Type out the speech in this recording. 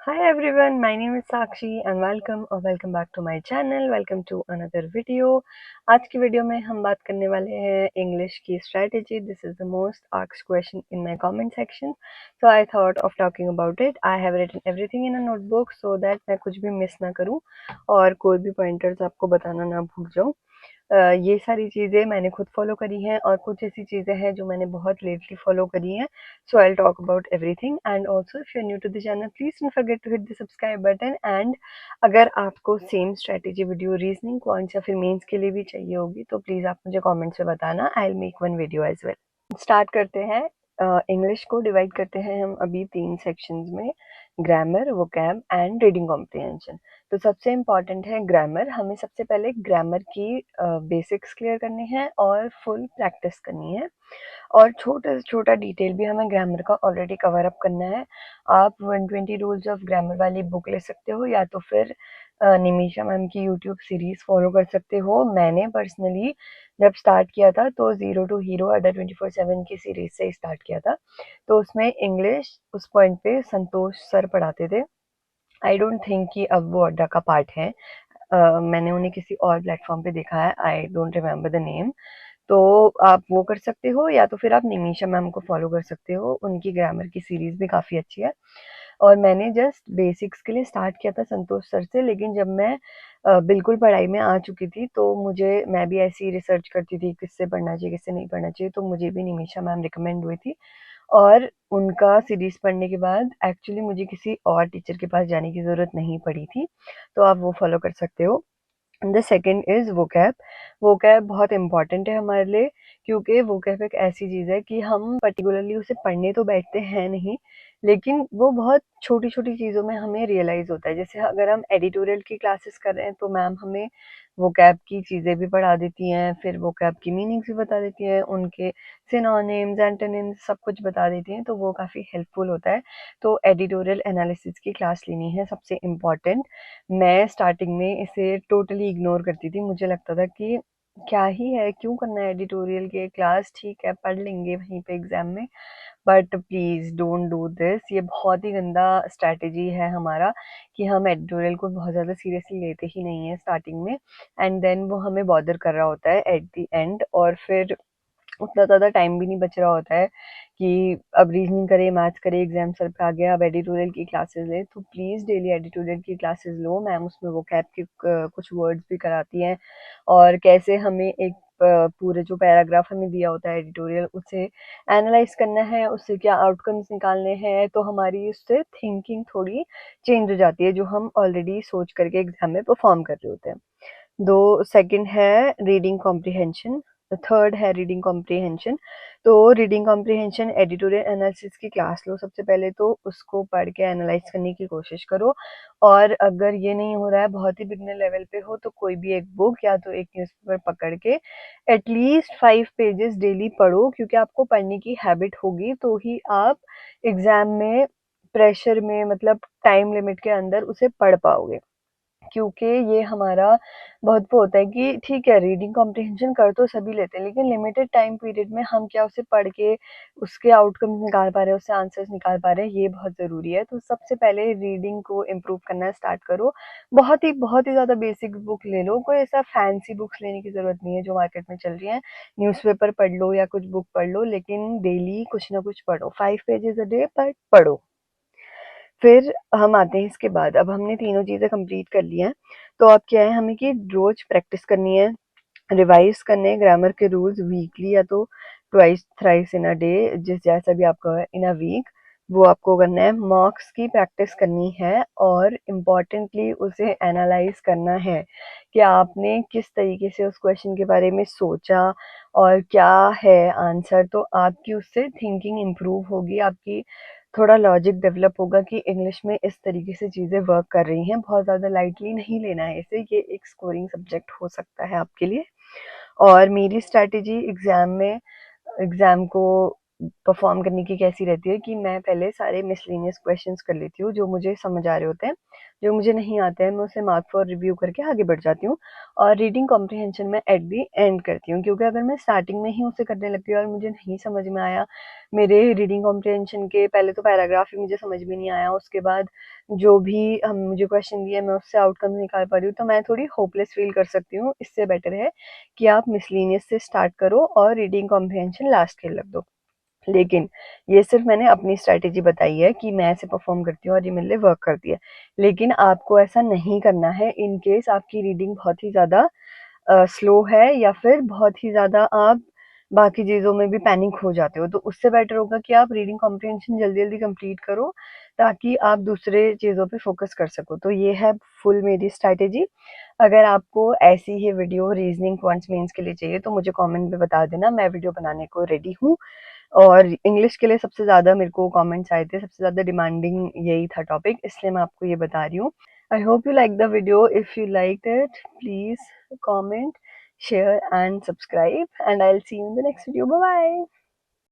Hi everyone, my name is Sakshi and welcome back to my channel. Welcome to another video. आज की video में हम बात करने वाले हैं इंग्लिश की strategy. This is the most asked question in my comment section. So I thought of talking about it. I have written everything in a notebook so that मैं कुछ भी मिस ना करूँ और कोई भी पॉइंटर्स आपको बताना ना भूल जाऊँ. ये सारी चीज़ें मैंने खुद फॉलो करी हैं और कुछ ऐसी चीज़ें हैं जो मैंने बहुत लेटली फॉलो करी हैं. So I will talk about everything and also if you are new to the channel please don't forget to hit the subscribe button. And अगर आपको same strategy video reasoning quants या फिर mains के लिए भी चाहिए होगी तो प्लीज़ आप मुझे कमेंट्स में बताना. I will make one video as well. Start करते हैं. इंग्लिश को डिवाइड करते हैं हम अभी 3 सेक्शंस में: grammar, vocab and reading comprehension. तो सबसे इम्पॉर्टेंट है ग्रामर. हमें सबसे पहले ग्रामर की बेसिक्स क्लियर करनी है और फुल प्रैक्टिस करनी है और छोटा से छोटा डिटेल भी हमें ग्रामर का ऑलरेडी कवर अप करना है. आप 120 रूल्स ऑफ ग्रामर वाली बुक ले सकते हो या तो फिर निमिषा मैम की यूट्यूब सीरीज फॉलो कर सकते हो. मैंने पर्सनली जब स्टार्ट किया था तो जीरो टू हीरो अड्डा 24/7 की सीरीज से स्टार्ट किया था. तो उसमें इंग्लिश उस पॉइंट पे संतोष सर पढ़ाते थे. आई डोंट थिंक कि अब वो अड्डा का पार्ट है. मैंने उन्हें किसी और प्लेटफॉर्म पे देखा है. I don't remember the name. तो आप वो कर सकते हो या तो फिर आप निमिषा मैम को फॉलो कर सकते हो. उनकी ग्रामर की सीरीज भी काफ़ी अच्छी है. और मैंने जस्ट बेसिक्स के लिए स्टार्ट किया था संतोष सर से. लेकिन जब मैं बिल्कुल पढ़ाई में आ चुकी थी तो मैं भी ऐसी ही रिसर्च करती थी किससे पढ़ना चाहिए किससे नहीं पढ़ना चाहिए. तो मुझे भी निमिषा मैम रिकमेंड हुई थी और उनका सीरीज पढ़ने के बाद एक्चुअली मुझे किसी और टीचर के पास जाने की ज़रूरत नहीं पड़ी थी. तो आप वो फॉलो कर सकते हो. The second is vocab. Vocab बहुत इंपॉर्टेंट है हमारे लिए क्योंकि वोकैब एक ऐसी चीज़ है कि हम पर्टिकुलरली उसे पढ़ने तो बैठते हैं नहीं, लेकिन वो बहुत छोटी छोटी चीज़ों में हमें रियलाइज़ होता है. जैसे अगर हम एडिटोरियल की क्लासेस कर रहे हैं तो मैम हमें वोकैब की चीज़ें भी पढ़ा देती हैं, फिर वोकैब की मीनिंग्स भी बता देती हैं, उनके सिनोनिम्स एंटोनिम्स सब कुछ बता देती हैं. तो वो काफ़ी हेल्पफुल होता है. तो एडिटोरियल एनालिसिस की क्लास लेनी है सबसे इम्पॉर्टेंट. मैं स्टार्टिंग में इसे टोटली इग्नोर करती थी. मुझे लगता था कि क्या ही है, क्यों करना है एडिटोरियल की क्लास, ठीक है पढ़ लेंगे वहीं पे एग्जाम में. But please don't do this. ये बहुत ही गंदा स्ट्रैटेजी है हमारा कि हम एडिटोरियल को बहुत ज़्यादा सीरियसली लेते ही नहीं हैं स्टार्टिंग में एंड देन वो हमें बॉदर कर रहा होता है एट द एंड. और फिर उतना ज़्यादा टाइम भी नहीं बच रहा होता है कि अब रीजनिंग करे, मैथ्स करे, एग्जाम सर पे आ गया, अब एडिटोरियल की क्लासेस ले. तो प्लीज़ डेली एडिटोरियल की क्लासेस लो. मैम उसमें वो कैब के कुछ वर्ड्स भी कराती हैं और कैसे हमें एक पूरे जो पैराग्राफ हमें दिया होता है एडिटोरियल उसे एनालाइज करना है, उससे क्या आउटकम्स निकालने हैं. तो हमारी उससे थिंकिंग थोड़ी चेंज हो जाती है जो हम ऑलरेडी सोच करके एग्जाम में परफॉर्म कर रहे होते हैं. दो सेकंड है रीडिंग कॉम्प्रिहेंशन. थर्ड है रीडिंग कॉम्प्रिहेंशन. तो रीडिंग कॉम्प्रिहेंशन एडिटोरियल एनालिसिस की क्लास लो. सबसे पहले तो उसको पढ़ के एनालाइज करने की कोशिश करो. और अगर ये नहीं हो रहा है, बहुत ही बिगनर लेवल पे हो, तो कोई भी एक बुक या तो एक न्यूज़पेपर पकड़ के एटलीस्ट 5 पेजेस डेली पढ़ो. क्योंकि आपको पढ़ने की हैबिट होगी तो ही आप एग्जाम में प्रेशर में मतलब टाइम लिमिट के अंदर उसे पढ़ पाओगे. क्योंकि ये हमारा बहुत वो होता है कि ठीक है रीडिंग कॉम्प्रिहेंशन कर तो सभी लेते हैं लेकिन लिमिटेड टाइम पीरियड में हम क्या उसे पढ़ के उसके आउटकम्स निकाल पा रहे हैं, उससे आंसर्स निकाल पा रहे हैं, ये बहुत ज़रूरी है. तो सबसे पहले रीडिंग को इम्प्रूव करना स्टार्ट करो. बहुत ही ज़्यादा बेसिक बुक ले लो. कोई ऐसा फैंसी बुक्स लेने की ज़रूरत नहीं है जो मार्केट में चल रही हैं. न्यूज़पेपर पढ़ लो या कुछ बुक पढ़ लो लेकिन डेली कुछ ना कुछ पढ़ो. 5 पेजेस अ डे पर पढ़ो. फिर हम आते हैं इसके बाद. अब हमने तीनों चीज़ें कंप्लीट कर ली हैं तो अब क्या है हमें कि रोज प्रैक्टिस करनी है, रिवाइज करने हैं ग्रामर के रूल्स वीकली या तो twice thrice in a day, जिस जैसा भी आपका इन अ वीक वो आपको करना है. मार्क्स की प्रैक्टिस करनी है और इम्पॉर्टेंटली उसे एनालाइज करना है कि आपने किस तरीके से उस क्वेश्चन के बारे में सोचा और क्या है आंसर. तो आपकी उससे थिंकिंग इम्प्रूव होगी, आपकी थोड़ा लॉजिक डेवलप होगा कि इंग्लिश में इस तरीके से चीज़ें वर्क कर रही हैं. बहुत ज़्यादा लाइटली नहीं लेना है इसे. ये एक स्कोरिंग सब्जेक्ट हो सकता है आपके लिए. और मेरी स्ट्रैटेजी एग्ज़ाम को परफॉर्म करने की कैसी रहती है कि मैं पहले सारे मिसलेनियस क्वेश्चंस कर लेती हूँ जो मुझे समझ आ रहे होते हैं. जो मुझे नहीं आता है मैं उसे मार्क फॉर रिव्यू करके आगे बढ़ जाती हूँ और रीडिंग कॉम्प्रिहेंशन में एट दी एंड करती हूँ, क्योंकि अगर मैं स्टार्टिंग में ही उसे करने लगती हूँ और मुझे नहीं समझ में आया, मेरे रीडिंग कॉम्प्रिहेंशन के पहले तो पैराग्राफ ही मुझे समझ में नहीं आया, उसके बाद जो भी हम मुझे क्वेश्चन दिए मैं उससे आउटकम निकाल पा रही हूँ, तो मैं थोड़ी होपलेस फील कर सकती हूँ। इससे बेटर है कि आप मिसलिनियस से स्टार्ट करो और रीडिंग कॉम्प्रिहेंशन लास्ट के रख दो। लेकिन ये सिर्फ मैंने अपनी स्ट्रैटेजी बताई है कि मैं ऐसे परफॉर्म करती हूँ और ये मेरे लिए वर्क करती है, लेकिन आपको ऐसा नहीं करना है। इन केस आपकी रीडिंग बहुत ही ज़्यादा स्लो है या फिर बहुत ही ज़्यादा आप बाकी चीज़ों में भी पैनिक हो जाते हो, तो उससे बेटर होगा कि आप रीडिंग कॉम्प्रिहेंशन जल्दी जल्दी कंप्लीट करो ताकि आप दूसरे चीज़ों पे फोकस कर सको। तो ये है फुल मेरी स्ट्रैटेजी। अगर आपको ऐसी ही वीडियो रीजनिंग पॉइंट्स मेंस के लिए चाहिए तो मुझे कमेंट में बता देना, मैं वीडियो बनाने को रेडी हूँ। और इंग्लिश के लिए सबसे ज़्यादा मेरे को कमेंट्स आए थे, सबसे ज़्यादा डिमांडिंग यही था टॉपिक, इसलिए मैं आपको ये बता रही हूँ। I hope you like the video. If you like it please comment, share and subscribe, and I'll see you in the next video. Bye bye.